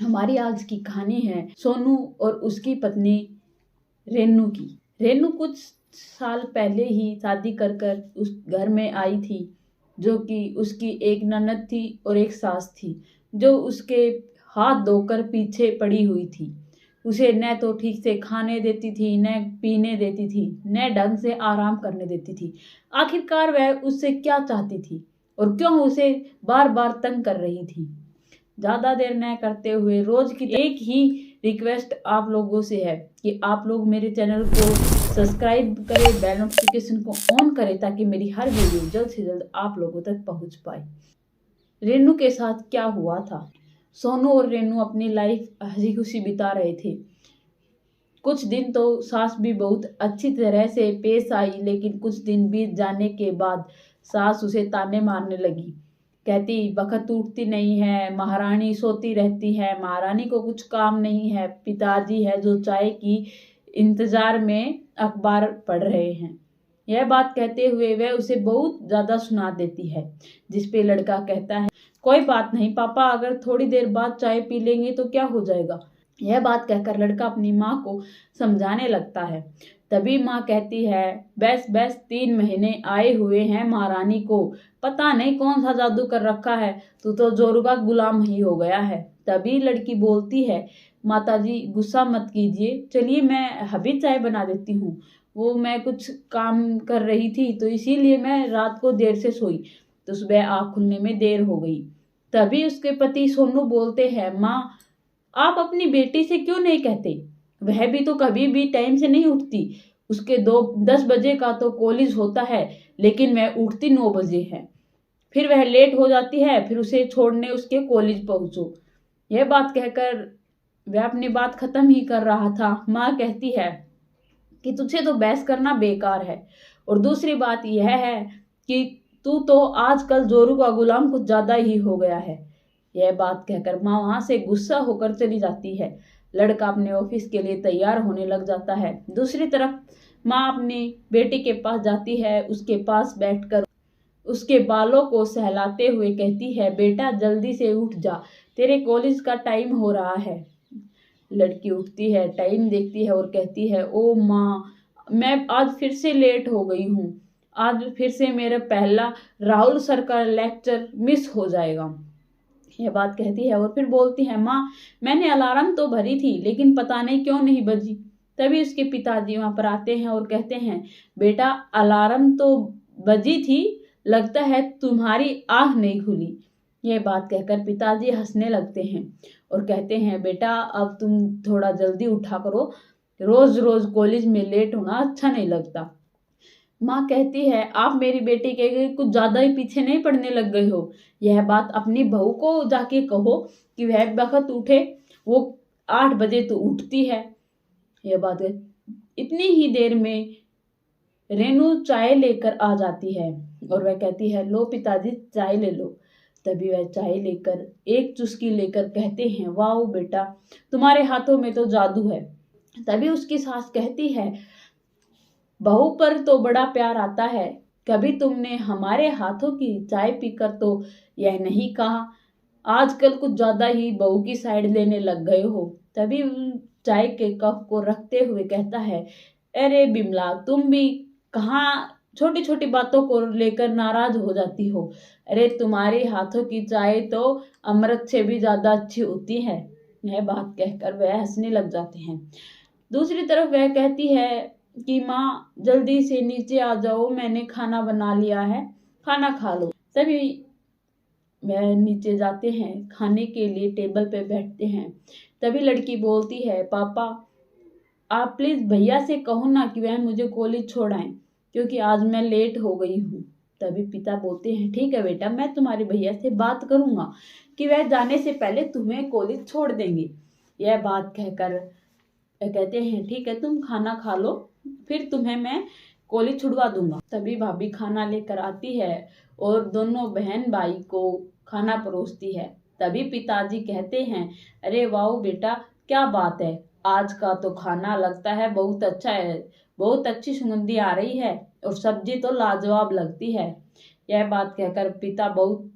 हमारी आज की कहानी है सोनू और उसकी पत्नी रेनू की। रेनू कुछ साल पहले ही शादी कर कर उस घर में आई थी, जो कि उसकी एक ननद थी और एक सास थी, जो उसके हाथ धोकर पीछे पड़ी हुई थी। उसे न तो ठीक से खाने देती थी, न पीने देती थी, न ढंग से आराम करने देती थी। आखिरकार वह उससे क्या चाहती थी और क्यों उसे बार बार तंग कर रही थी। ज़्यादा देर न करते हुए रोज की एक ही रिक्वेस्ट आप लोगों से है कि आप लोग मेरे चैनल को सब्सक्राइब करें, बेल नोटिफिकेशन को ऑन करें, ताकि मेरी हर वीडियो जल्द से जल्द आप लोगों तक पहुंच पाए। रेनू के साथ क्या हुआ था। सोनू और रेनू अपनी लाइफ हंसी खुशी बिता रहे थे। कुछ दिन तो सास भी बहुत अच्छी तरह से पेश आई, लेकिन कुछ दिन बीत जाने के बाद सास उसे ताने मारने लगी। कहती बखत उठती नहीं है, महारानी सोती रहती है, महारानी को कुछ काम नहीं है, पिताजी है जो चाय की इंतजार में अखबार पढ़ रहे हैं। यह बात कहते हुए वह उसे बहुत ज्यादा सुना देती है, जिसपे लड़का कहता है कोई बात नहीं पापा, अगर थोड़ी देर बाद चाय पी लेंगे तो क्या हो जाएगा। यह बात कहकर लड़का अपनी माँ को समझाने लगता है। तभी माँ कहती है बस बस 3 महीने आए हुए हैं महारानी को, पता नहीं कौन सा जादू कर रखा है, तू तो जोरू का गुलाम ही हो गया है। तभी लड़की बोलती है माताजी गुस्सा मत कीजिए, चलिए मैं अभी चाय बना देती हूँ। वो मैं कुछ काम कर रही थी तो इसीलिए मैं रात को देर से सोई, तो सुबह आँख खुलने में देर हो गई। तभी उसके पति सोनू बोलते हैं माँ, आप अपनी बेटी से क्यों नहीं कहते, वह भी तो कभी भी टाइम से नहीं उठती। उसके 10 बजे का तो कॉलेज होता है, लेकिन वह उठती 9 बजे है, फिर वह लेट हो जाती है, फिर उसे छोड़ने उसके कॉलेज पहुंचो। यह बात कहकर वह अपनी बात खत्म ही कर रहा था। माँ कहती है कि तुझे तो बहस करना बेकार है, और दूसरी बात यह है कि तू तो आजकल जोरू का गुलाम कुछ ज्यादा ही हो गया है। यह बात कहकर माँ वहां से गुस्सा होकर चली जाती है। लड़का अपने ऑफिस के लिए तैयार होने लग जाता है। दूसरी तरफ माँ अपनी बेटी के पास जाती है, उसके पास बैठकर उसके बालों को सहलाते हुए कहती है बेटा जल्दी से उठ जा, तेरे कॉलेज का टाइम हो रहा है। लड़की उठती है, टाइम देखती है और कहती है ओ माँ, मैं आज फिर से लेट हो गई हूँ, आज फिर से मेरा पहला राहुल सर का लेक्चर मिस हो जाएगा। यह बात कहती है और फिर बोलती है माँ, मैंने अलार्म तो भरी थी लेकिन पता नहीं क्यों नहीं बजी। तभी उसके पिताजी वहां पर आते हैं और कहते हैं बेटा अलार्म तो बजी थी, लगता है तुम्हारी आंख नहीं खुली। यह बात कहकर पिताजी हंसने लगते हैं और कहते हैं बेटा अब तुम थोड़ा जल्दी उठा करो, रोज रोज कॉलेज में लेट होना अच्छा नहीं लगता। माँ कहती है आप मेरी बेटी के कुछ ज्यादा ही पीछे नहीं पड़ने लग गए हो। यह बात अपनी बहू को जाके कहो कि वह वक्त उठे, वो 8 बजे तो उठती है। यह बात है। इतनी ही देर में रेनू चाय लेकर आ जाती है और वह कहती है लो पिताजी चाय ले लो। तभी वह चाय लेकर एक चुस्की लेकर कहते हैं वाह बेटा, तुम्हारे हाथों में तो जादू है। तभी उसकी सास कहती है बहू पर तो बड़ा प्यार आता है, कभी तुमने हमारे हाथों की चाय पीकर तो यह नहीं कहा, आजकल कुछ ज्यादा ही बहू की साइड लेने लग गए हो। तभी चाय के कप को रखते हुए कहता है अरे बिमला, तुम भी कहाँ छोटी छोटी बातों को लेकर नाराज हो जाती हो। अरे तुम्हारे हाथों की चाय तो अमृत से भी ज्यादा अच्छी होती है। यह बात कहकर वह हंसने लग जाते हैं। दूसरी तरफ वह कहती है कि माँ जल्दी से नीचे आ जाओ, मैंने खाना बना लिया है, खाना खा लो। तभी वह नीचे जाते हैं, खाने के लिए टेबल पे बैठते हैं। तभी लड़की बोलती है पापा आप प्लीज भैया से कहो ना कि वह मुझे कॉलेज छोड़ आए, क्योंकि आज मैं लेट हो गई हूँ। तभी पिता बोलते हैं ठीक है बेटा, मैं तुम्हारे भैया से बात करूंगा कि वह जाने से पहले तुम्हें कॉलेज छोड़ देंगे। यह बात कहकर कहते हैं ठीक है तुम खाना खा लो, फिर तुम्हें मैं कॉलेज छुड़वा दूंगा। तभी भाभी खाना लेकर आती है और दोनों बहन भाई को खाना परोसती है। तभी पिताजी कहते हैं अरे वाह बेटा, क्या बात है, आज का तो खाना लगता है बहुत अच्छा है, बहुत अच्छी सुगंधी आ रही है और सब्जी तो लाजवाब लगती है। यह बात कहकर पिता बहुत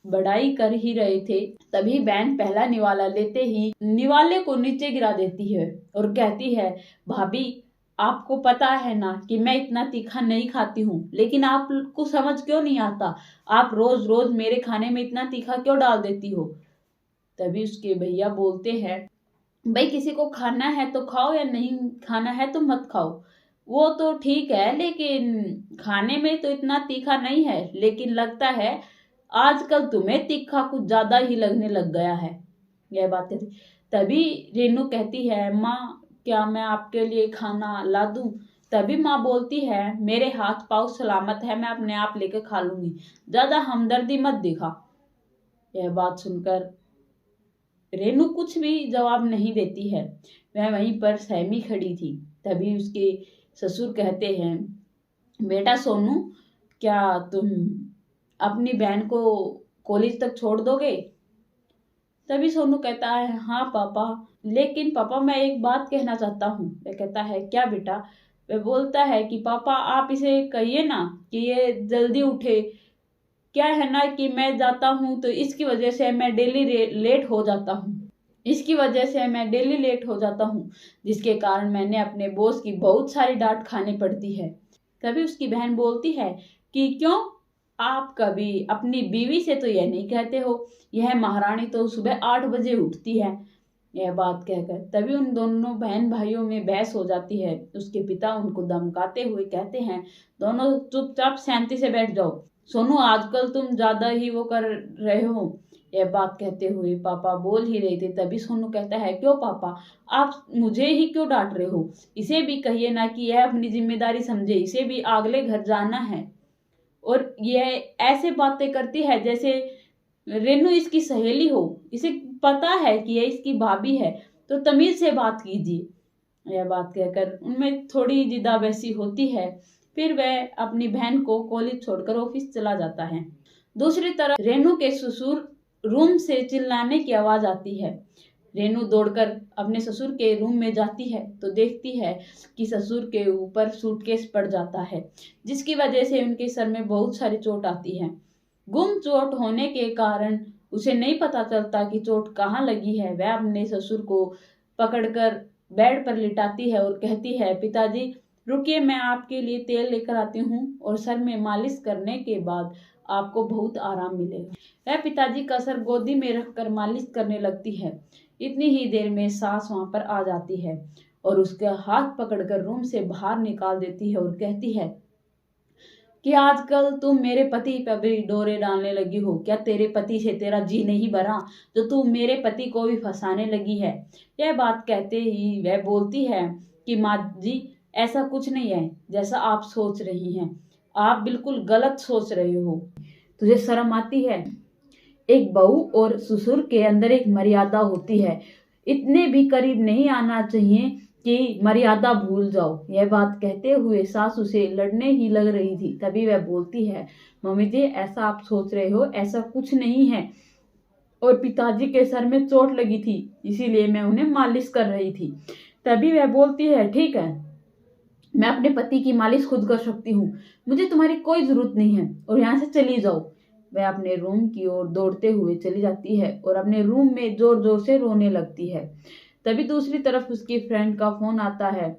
बड़ाई कर ही रहे थे, तभी बहन पहला निवाला लेते ही निवाले को नीचे गिरा देती है और कहती है, भाभी आपको पता है ना कि मैं इतना तीखा नहीं खाती हूँ, लेकिन आपको समझ क्यों नहीं आता? आप रोज रोज मेरे खाने में इतना तीखा क्यों डाल देती हो? तभी उसके भैया बोलते हैं, भाई किसी को खाना है तो खाओ या नहीं खाना है तो मत खाओ, वो तो ठीक है, लेकिन खाने में तो इतना तीखा नहीं है, लेकिन लगता है आजकल तुम्हें तीखा कुछ ज्यादा ही लगने लग गया है। यह बात कहती, तभी रेनू कहती है, माँ क्या मैं आपके लिए खाना ला दूं? तभी माँ बोलती है, मेरे हाथ पाँव सलामत है, मैं अपने आप लेकर खा लूंगी, ज्यादा हमदर्दी मत दिखा। यह बात सुनकर रेनू कुछ भी जवाब नहीं देती है, वह वहीं पर सहमी खड़ी थी। तभी उसके ससुर कहते हैं, बेटा सोनू, क्या तुम अपनी बहन को कॉलेज तक छोड़ दोगे? तभी सोनू कहता है, हाँ पापा, लेकिन पापा मैं एक बात कहना चाहता हूँ। वह कहता है, क्या बेटा? वह बोलता है कि पापा आप इसे कहिए ना कि ये जल्दी उठे, क्या है ना कि मैं जाता हूँ तो इसकी वजह से मैं डेली लेट हो जाता हूँ, जिसके कारण मैंने अपने बॉस की बहुत सारी डांट खानी पड़ती है। तभी उसकी बहन बोलती है कि क्यों, आप कभी अपनी बीवी से तो यह नहीं कहते हो, यह महारानी तो सुबह 8 बजे उठती है। यह बात कहकर तभी उन दोनों बहन भाइयों में बहस हो जाती है। उसके पिता उनको धमकाते हुए कहते हैं, दोनों चुपचाप शांति से बैठ जाओ, सोनू आजकल तुम ज्यादा ही वो कर रहे हो। यह बात कहते हुए पापा बोल ही रहे थे, तभी सोनू कहता है, क्यों पापा आप मुझे ही क्यों डांट रहे हो? इसे भी कहिए ना कि यह अपनी जिम्मेदारी समझे, इसे भी अगले घर जाना है। और यह ऐसे बातें करती है जैसे रेनू इसकी सहेली हो, इसे पता है कि यह इसकी भाभी है, तो तमीज से बात कीजिए। यह बात कहकर उनमें थोड़ी जिदाबहसी होती है। फिर वह अपनी बहन को कॉलेज छोड़कर ऑफिस चला जाता है। दूसरी तरफ रेनू के ससुर रूम से चिल्लाने की आवाज आती है। रेनू दौड़कर अपने ससुर के रूम में जाती है तो देखती है कि ससुर के ऊपर सूटकेस पड़ जाता है, जिसकी वजह से उनके सर में बहुत सारी चोट आती है। गुम चोट होने के कारण उसे नहीं पता चलता कि चोट कहाँ लगी है। वह अपने ससुर को पकड़कर बेड पर लिटाती है और कहती है, पिताजी रुकिए, मैं आपके लिए तेल लेकर आती हूँ और सर में मालिश करने के बाद आपको बहुत आराम मिलेगा। वह पिताजी का सर गोदी में रखकर मालिश करने लगती है। इतनी ही देर में सास वहां पर आ जाती है और उसका हाथ पकड़कर रूम से बाहर निकाल देती है और कहती है कि आजकल तुम मेरे पति पर भी डोरे डालने लगी हो। क्या तेरे पति से तेरा जी नहीं भरा जो तू मेरे पति को भी फंसाने लगी है? यह बात कहते ही वह बोलती है कि माँ जी ऐसा कुछ नहीं है जैसा आप सोच रही हैं, आप बिल्कुल गलत सोच रहे हो। तुझे शर्म आती है? एक बहू और ससुर के अंदर एक मर्यादा होती है, इतने भी करीब नहीं आना चाहिए कि मर्यादा भूल जाओ। यह बात कहते हुए सास उसे लड़ने ही लग रही थी। तभी वह बोलती है, मम्मी जी ऐसा आप सोच रहे हो, ऐसा कुछ नहीं है, और पिताजी के सर में चोट लगी थी इसीलिए मैं उन्हें मालिश कर रही थी। तभी वह बोलती है, ठीक है, मैं अपने पति की मालिश खुद कर सकती हूँ, मुझे तुम्हारी कोई जरूरत नहीं है, और यहाँ से चली जाओ। वह अपने रूम की ओर दौड़ते हुए चली जाती है और अपने रूम में जोर जोर से रोने लगती है। तभी दूसरी तरफ उसकी फ्रेंड का फोन आता है।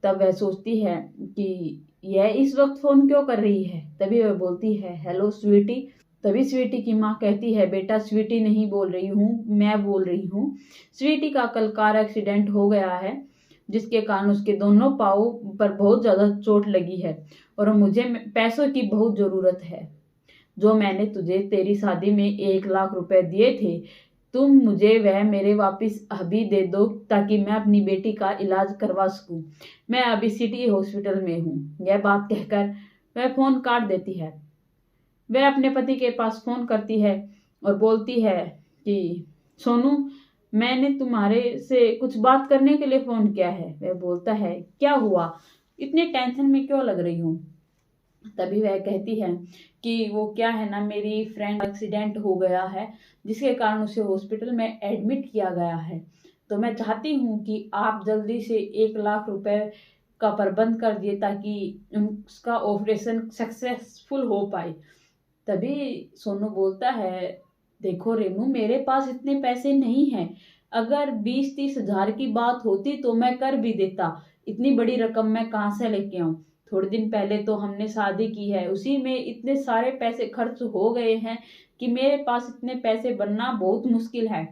तब वह सोचती है कि यह इस वक्त फोन क्यों कर रही है। तभी वह बोलती है, हेलो स्वीटी। तभी स्वीटी की माँ कहती है, बेटा स्वीटी नहीं बोल रही हूँ, मैं बोल रही हूँ। स्वीटी का कल कार एक्सीडेंट हो गया है, जिसके कारण उसके दोनों पाँव पर बहुत ज्यादा चोट लगी है और मुझे पैसों की बहुत जरूरत है। जो मैंने तुझे तेरी शादी में 1 लाख रुपए दिए थे, तुम मुझे वह मेरे वापस अभी दे दो ताकि मैं अपनी बेटी का इलाज करवा सकूं। मैं अभी सिटी हॉस्पिटल में हूँ। यह बात कहकर वह फोन काट देती है। वह अपने पति के पास फोन करती है और बोलती है कि सोनू, मैंने तुम्हारे से कुछ बात करने के लिए फोन किया है। वह बोलता है, क्या हुआ, इतने टेंशन में क्यों लग रही हूँ? तभी वह कहती है कि वो क्या है ना, मेरी फ्रेंड एक्सीडेंट हो गया है, जिसके कारण उसे हॉस्पिटल में एडमिट किया गया है, तो मैं चाहती हूँ कि आप जल्दी से 1 लाख रुपए का प्रबंध कर दिए ताकि उसका ऑपरेशन सक्सेसफुल हो पाए। तभी सोनू बोलता है, देखो रेनू, मेरे पास इतने पैसे नहीं हैं। अगर 20-30 हजार की बात होती तो मैं कर भी देता। इतनी बड़ी रकम मैं कहाँ से लेके आऊं? थोड़े दिन पहले तो हमने शादी की है, उसी में इतने सारे पैसे खर्च हो गए हैं कि मेरे पास इतने पैसे बनना बहुत मुश्किल है।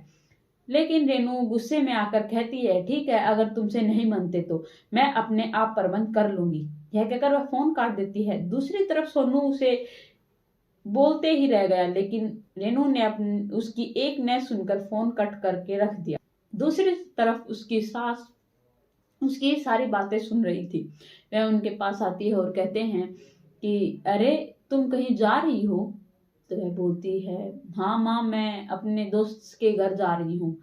लेकिन रेनू गुस्से में आकर कहती है, ठीक है, अगर तुमसे नहीं मनते तो मैं अपने आप प्रबंध कर लूंगी। यह कहकर वह फोन काट देती है। दूसरी तरफ सोनू उसे बोलते ही रह गया, लेकिन रेनू ने उसकी एक न सुनकर फोन कट करके रख दिया। दूसरी तरफ उसकी सास उसकी सारी बातें सुन रही थी। वह उनके पास आती है और कहते हैं कि अरे तुम कहीं जा रही हो? तो वह बोलती है, हाँ माँ, मैं अपने दोस्त के घर जा रही हूँ।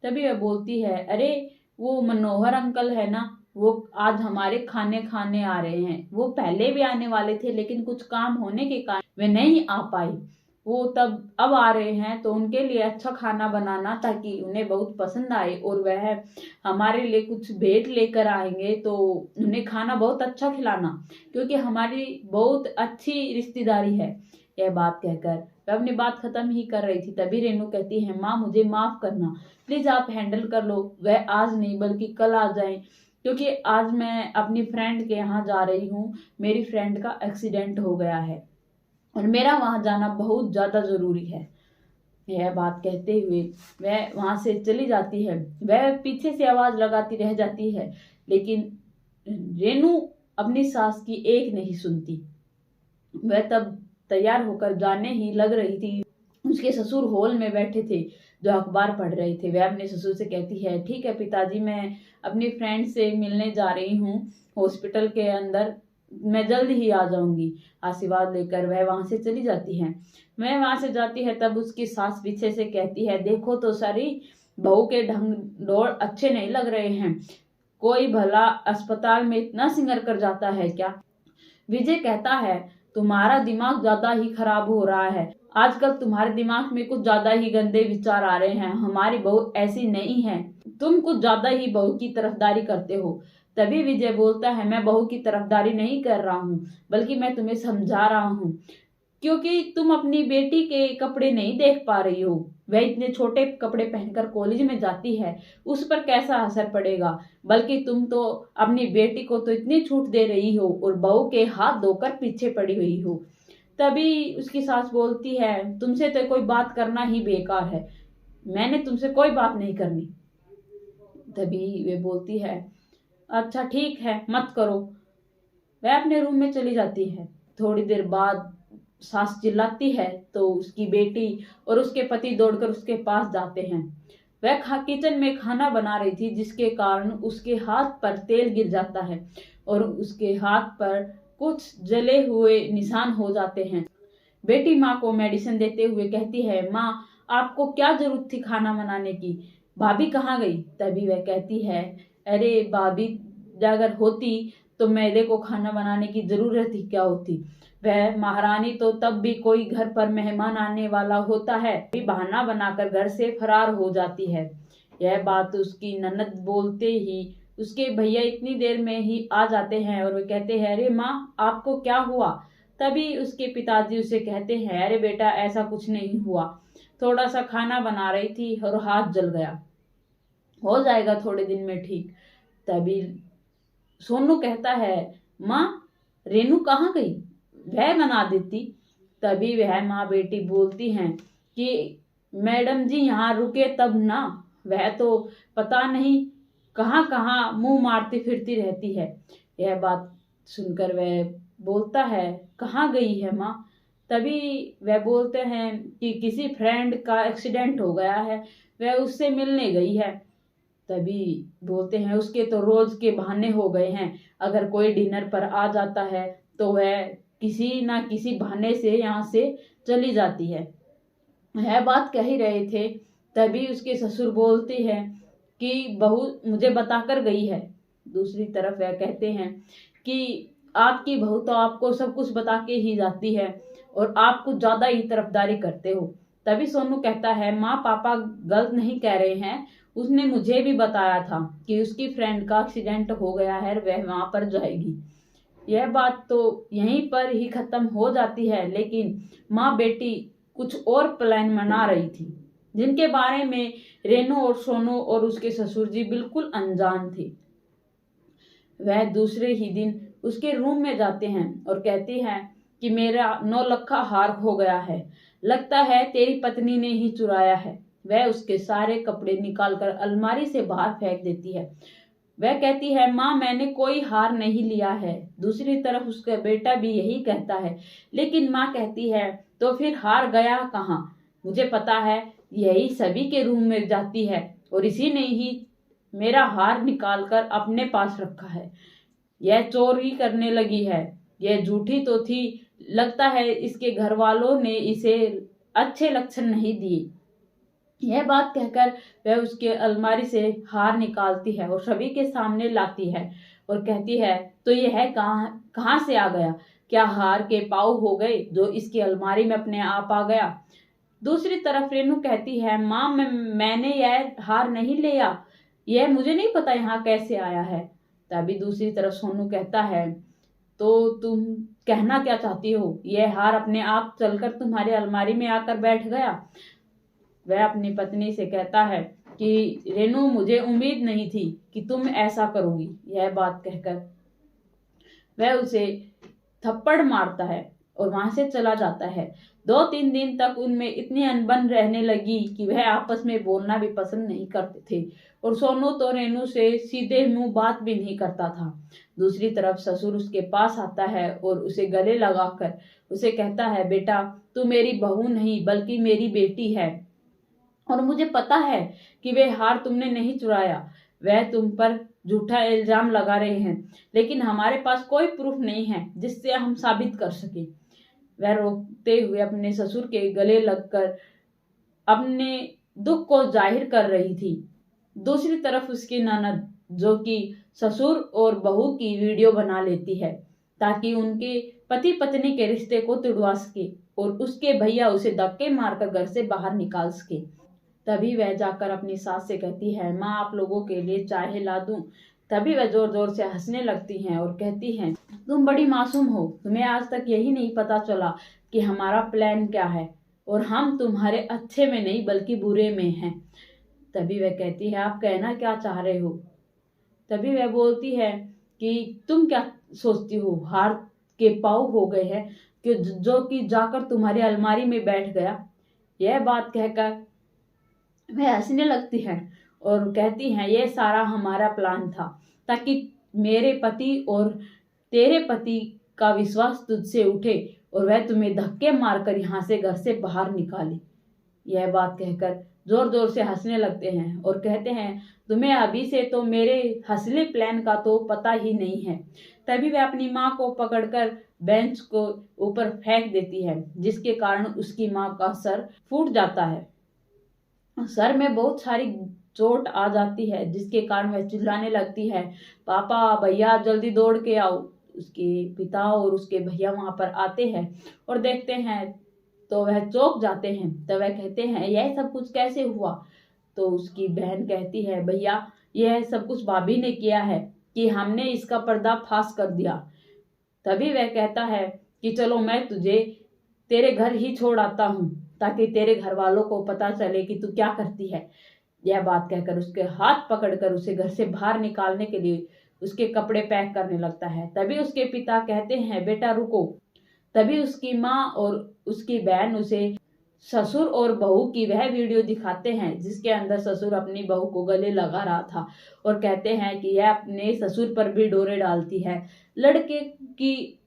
तभी वह बोलती है, अरे वो मनोहर अंकल है ना, वो आज हमारे खाने खाने आ रहे हैं। वो पहले भी आने वाले थे, लेकिन कुछ काम होने के कारण वे नहीं आ पाई। वो तब अब आ रहे हैं, तो उनके लिए अच्छा खाना बनाना ताकि उन्हें बहुत पसंद आए, और वह हमारे लिए कुछ भेंट लेकर आएंगे, तो उन्हें खाना बहुत अच्छा खिलाना, क्योंकि हमारी बहुत अच्छी रिश्तेदारी है। यह बात कहकर वह अपनी बात खत्म ही कर रही थी, तभी रेनू कहती है, माँ मुझे माफ करना, प्लीज आप हैंडल कर लो। वह आज नहीं बल्कि कल आ जाए, क्योंकि आज मैं अपनी फ्रेंड के यहाँ जा रही हूँ। मेरी फ्रेंड का एक्सीडेंट हो गया है और मेरा वहां जाना बहुत ज्यादा जरूरी है। यह बात कहते हुए वह वहां से चली जाती है। वह पीछे से आवाज लगाती रह जाती है, लेकिन रेनू अपनी सास की एक नहीं सुनती। वह तब तैयार होकर जाने ही लग रही थी। उसके ससुर हॉल में बैठे थे जो अखबार पढ़ रहे थे। वह अपने ससुर से कहती है, ठीक है पिताजी, मैं अपनी फ्रेंड से मिलने जा रही हूँ हॉस्पिटल के अंदर, मैं जल्द ही आ जाऊंगी। आशीर्वाद लेकर वह वहां से चली जाती है। वह वहां से जाती है, तब उसकी सास पीछे से कहती है, देखो तो सारी बहू के ढंग डोर अच्छे नहीं लग रहे हैं। कोई भला अस्पताल में इतना सिंगर कर जाता है क्या? विजय कहता है, तुम्हारा दिमाग ज्यादा ही खराब हो रहा है। आजकल तुम्हारे दिमाग में कुछ ज्यादा ही गंदे विचार आ रहे हैं। हमारी बहू ऐसी नहीं है, तुम कुछ ज्यादा ही बहू की तरफदारी करते हो। तभी विजय बोलता है, मैं बहू की तरफदारी नहीं कर रहा हूँ, बल्कि मैं तुम्हें समझा रहा हूँ, क्योंकि तुम अपनी बेटी के कपड़े नहीं देख पा रही हो। वह इतने छोटे कपड़े पहनकर कॉलेज में जाती है, उस पर कैसा असर पड़ेगा? बल्कि तुम तो अपनी बेटी को तो इतनी छूट दे रही हो और बहू के हाथ धोकर पीछे पड़ी हुई हो। तभी उसकी सास बोलती है, तुमसे तो कोई बात करना ही बेकार है, मैंने तुमसे कोई बात नहीं करनी। तभी वे बोलती है, अच्छा ठीक है, मत करो। वह अपने रूम में चली जाती है। थोड़ी देर बाद सास चिल्लाती है, तो उसकी बेटी और उसके पति दौड़कर उसके पास जाते हैं। वह किचन में खाना बना रही थी, जिसके कारण उसके हाथ पर तेल गिर जाता है और उसके हाथ पर कुछ जले हुए निशान हो जाते हैं। बेटी माँ को मेडिसिन देते हुए कहती है, माँ आपको क्या जरूरत थी खाना बनाने की? भाभी कहाँ गई? तभी वह कहती है, अरे भाभी अगर होती तो मेरे को खाना बनाने की जरूरत ही क्या होती? वह महारानी तो तब भी कोई घर पर मेहमान आने वाला होता है, भी बहाना बनाकर घर से फरार हो जाती है। यह बात उसकी ननद बोलते ही उसके भैया इतनी देर में ही आ जाते हैं और वे कहते हैं, अरे माँ आपको क्या हुआ? तभी उसके पिताजी उसे कहते हैं, अरे बेटा ऐसा कुछ नहीं हुआ, थोड़ा सा खाना बना रही थी और हाथ जल गया, हो जाएगा थोड़े दिन में ठीक। तभी सोनू कहता है, माँ रेनू कहाँ गई? वह बना देती। तभी वह माँ बेटी बोलती हैं कि मैडम जी यहाँ रुके तब ना, वह तो पता नहीं कहाँ कहाँ मुंह मारती फिरती रहती है। यह बात सुनकर वह बोलता है, कहाँ गई है माँ? तभी वह बोलते हैं कि किसी फ्रेंड का एक्सीडेंट हो गया है, वह उससे मिलने गई है। तभी बोलते हैं, उसके तो रोज के बहाने हो गए हैं, अगर कोई डिनर पर आ जाता है तो वह किसी ना किसी बहाने से यहाँ से चली जाती है। यह बात कह ही रहे थे, तभी उसके ससुर बोलते हैं कि बहू मुझे बताकर गई है। दूसरी तरफ वह कहते हैं कि आपकी बहू तो आपको सब कुछ बता के ही जाती है और आप कुछ ज्यादा ही तरफदारी करते हो। तभी सोनू कहता है, माँ पापा गलत नहीं कह रहे हैं, उसने मुझे भी बताया था कि उसकी फ्रेंड का एक्सीडेंट हो गया है, वह वहां पर जाएगी। यह बात तो यहीं पर ही खत्म हो जाती है, लेकिन माँ बेटी कुछ और प्लान बना रही थी, जिनके बारे में रेनू और सोनू और उसके ससुर जी बिल्कुल अनजान थे। वह दूसरे ही दिन उसके रूम में जाते हैं और कहती हैं कि मेरा 9 लक्खा हार हो गया है, लगता है तेरी पत्नी ने ही चुराया है। वह उसके सारे कपड़े निकालकर अलमारी से बाहर फेंक देती है। वह कहती है, माँ मैंने कोई हार नहीं लिया है। दूसरी तरफ उसका बेटा भी यही कहता है, लेकिन माँ कहती है, तो फिर हार गया कहाँ? मुझे पता है, यही सभी के रूम में जाती है और इसी ने ही मेरा हार निकाल कर अपने पास रखा है। यह चोरी करने लगी है। यह झूठी तो थी, लगता है इसके घर वालों ने इसे अच्छे लक्षण नहीं दिए। यह बात कहकर वह उसके अलमारी से हार निकालती है और सभी के सामने लाती है और कहती है, तो यह कहाँ कहाँ से आ गया? क्या हार के पाँव हो गए जो इसकी अलमारी में अपने आप आ गया? दूसरी तरफ रेनू कहती है, माँ मैंने यह हार नहीं लिया, यह मुझे नहीं पता यहाँ कैसे आया है। तभी दूसरी तरफ सोनू कहता है, तो तुम कहना क्या चाहती हो? यह हार अपने आप चलकर तुम्हारी अलमारी में आकर बैठ गया? वह अपनी पत्नी से कहता है कि रेनू, मुझे उम्मीद नहीं थी कि तुम ऐसा करोगी। यह बात कहकर वह उसे थप्पड़ मारता है और वहां से चला जाता है। 2-3 दिन तक उनमें इतनी अनबन रहने लगी कि वह आपस में बोलना भी पसंद नहीं करते थे और सोनू तो रेनू से सीधे मुंह बात भी नहीं करता था। दूसरी तरफ ससुर उसके पास आता है और उसे गले लगाकर उसे कहता है, बेटा तू मेरी बहू नहीं बल्कि मेरी बेटी है और मुझे पता है कि वे हार तुमने नहीं चुराया। वह तुम पर झूठा इल्जाम लगा रहे हैं, लेकिन हमारे पास कोई प्रूफ नहीं है जिससे हम साबित कर सके। वह रोते हुए अपने ससुर के गले लगकर अपने दुख को जाहिर कर रही थी। दूसरी तरफ उसकी ननद, जो कि ससुर और बहू की वीडियो बना लेती है ताकि उनके पति पत्नी के रिश्ते को तुड़वा सके और उसके भैया उसे धक्के मारकर घर से बाहर निकाल सके। तभी वह जाकर अपनी सास से कहती है, माँ आप लोगों के लिए चाय ला दूं? तभी वह जोर जोर से हंसने लगती हैं और कहती हैं, तुम बड़ी मासूम हो, तुम्हें आज तक यही नहीं पता चला कि हमारा प्लान क्या है और हम तुम्हारे अच्छे में नहीं बल्कि बुरे में हैं। तभी वह कहती है, आप कहना क्या चाह रहे हो? तभी वह बोलती है कि तुम क्या सोचती हो, हार के पाँव हो गए हैं कि जो कि जाकर तुम्हारी अलमारी में बैठ गया। यह बात कहकर वह हंसने लगती है और कहती हैं, यह सारा हमारा प्लान था ताकि मेरे पति और तेरे पति का विश्वास तुझसे उठे और वह तुम्हें धक्के मारकर यहाँ से घर से बाहर निकाले। यह बात कहकर जोर जोर से हंसने लगते हैं और कहते हैं, तुम्हें अभी से तो मेरे हंसले प्लान का तो पता ही नहीं है। तभी वह अपनी माँ को पकड़कर बेंच को ऊपर फेंक देती है, जिसके कारण उसकी माँ का सर फूट जाता है। सर में बहुत सारी चोट आ जाती है, जिसके कारण वह चिल्लाने लगती है, पापा भैया जल्दी दौड़ के आओ। उसके पिता और उसके भैया वहां पर आते हैं और देखते हैं तो वह चौंक जाते हैं। तो वह कहते हैं, यह सब कुछ कैसे हुआ? तो उसकी बहन कहती है, भैया यह सब कुछ भाभी ने किया है कि हमने इसका पर्दाफाश कर दिया। तभी वह कहता है कि चलो मैं तुझे तेरे घर ही छोड़ आता हूँ ताकि तेरे घर वालों को पता चले कि तू क्या करती है। यह बात कहकर उसके हाथ पकड़कर उसे घर से बाहर निकालने के लिए उसके कपड़े पैक करने लगता है। तभी उसके पिता कहते हैं, बेटा रुको। तभी उसकी माँ और उसकी बहन उसे ससुर और बहू की वह वीडियो दिखाते हैं जिसके अंदर ससुर अपनी बहू को गले लगा रहा था और कहते हैं कि यह अपने ससुर पर भी डोरे डालती है। लड़के की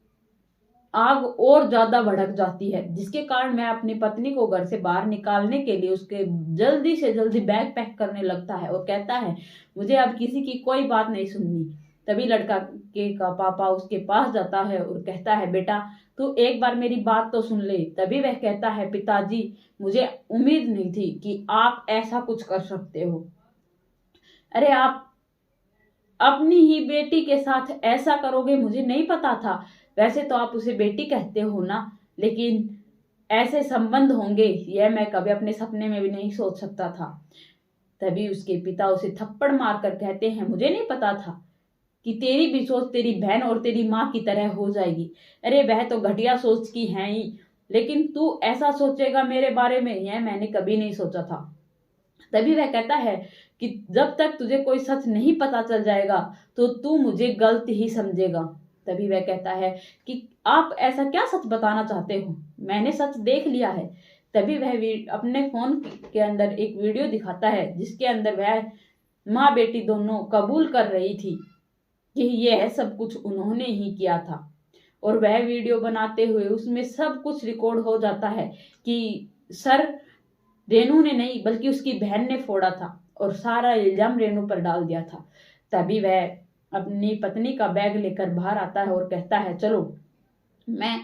आग और ज्यादा भड़क जाती है, जिसके कारण मैं अपनी पत्नी को घर से बाहर निकालने के लिए उसके जल्दी से जल्दी बैग पैक करने लगता है और कहता है, मुझे अब किसी की कोई बात नहीं सुननी। तभी लड़का के का पापा उसके पास जाता है और कहता है, बेटा तू एक बार मेरी बात तो सुन ले। तभी वह कहता है, पिताजी मुझे उम्मीद नहीं थी कि आप ऐसा कुछ कर सकते हो। अरे आप अपनी ही बेटी के साथ ऐसा करोगे, मुझे नहीं पता था। वैसे तो आप उसे बेटी कहते हो ना, लेकिन ऐसे संबंध होंगे यह मैं कभी अपने सपने में भी नहीं सोच सकता था। तभी उसके पिता उसे थप्पड़ मारकर कहते हैं, मुझे नहीं पता था कि तेरी भी सोच तेरी बहन और तेरी माँ की तरह हो जाएगी। अरे वह तो घटिया सोच की है ही, लेकिन तू ऐसा सोचेगा मेरे बारे में, यह मैंने कभी नहीं सोचा था। तभी वह कहता है कि जब तक तुझे कोई सच नहीं पता चल जाएगा तो तू मुझे गलत ही समझेगा। तभी वह कहता है कि आप ऐसा क्या सच बताना चाहते हो, मैंने सच देख लिया है। तभी वह अपने फोन के अंदर एक वीडियो दिखाता है जिसके अंदर वह माँ बेटी दोनों कबूल कर रही थी कि यह सब कुछ उन्होंने ही किया था। और वह वीडियो बनाते हुए उसमें सब कुछ रिकॉर्ड हो जाता है कि सर रेनू ने नहीं बल्कि उसकी बहन ने फोड़ा था और सारा इल्जाम रेनू पर डाल दिया था। तभी वह अपनी पत्नी का बैग लेकर बाहर आता है और कहता है चलो मैं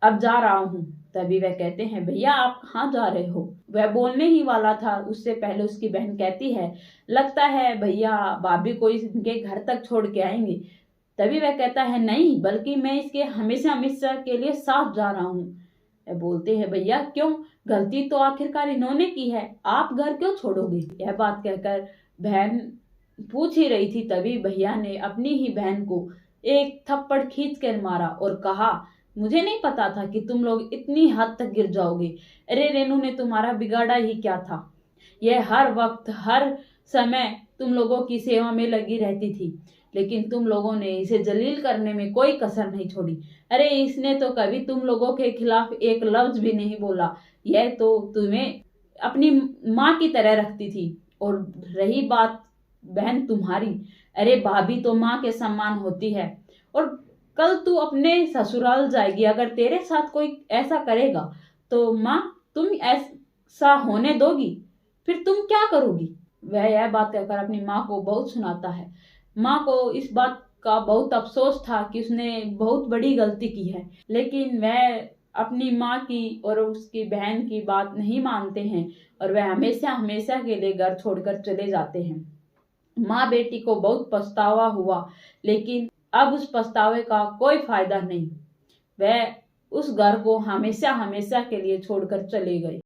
अब जा रहा हूँ। तभी वह कहते हैं भैया आप कहाँ जा रहे हो। वह बोलने ही वाला था, उससे पहले उसकी बहन कहती है लगता है भैया भाभी को इनके घर तक छोड़ के आएंगे। तभी वह कहता है नहीं, बल्कि मैं इसके हमेशा हमेशा के लिए साथ जा रहा हूँ। वह बोलते हैं भैया क्यों, गलती तो आखिरकार इन्होंने की है, आप घर क्यों छोड़ोगे। यह बात कहकर बहन पूछ ही रही थी, तभी भैया ने अपनी ही बहन को एक थप्पड़ खींच कर मारा और कहा मुझे नहीं पता था कि तुम लोग इतनी हद तक गिर जाओगे। अरे रेनू ने तुम्हारा बिगाड़ा ही क्या था, यह हर वक्त हर समय तुम लोगों की सेवा में लगी रहती थी, लेकिन तुम लोगों ने इसे जलील करने में कोई कसर नहीं छोड़ी। अरे इसने तो कभी तुम लोगों के खिलाफ एक लफ्ज भी नहीं बोला, यह तो तुम्हें अपनी माँ की तरह रखती थी। और रही बात बहन तुम्हारी, अरे भाभी तो माँ के समान होती है, और कल तू अपने ससुराल जाएगी, अगर तेरे साथ कोई ऐसा करेगा तो माँ तुम ऐसा होने दोगी, फिर तुम क्या करोगी। वह यह बात कहकर अपनी माँ को बहुत सुनाता है। माँ को इस बात का बहुत अफसोस था कि उसने बहुत बड़ी गलती की है, लेकिन वह अपनी माँ की और उसकी बहन की बात नहीं मानते हैं और वह हमेशा हमेशा के लिए घर छोड़कर चले जाते हैं। माँ बेटी को बहुत पछतावा हुआ, लेकिन अब उस पछतावे का कोई फायदा नहीं, वह उस घर को हमेशा हमेशा के लिए छोड़कर चले गए।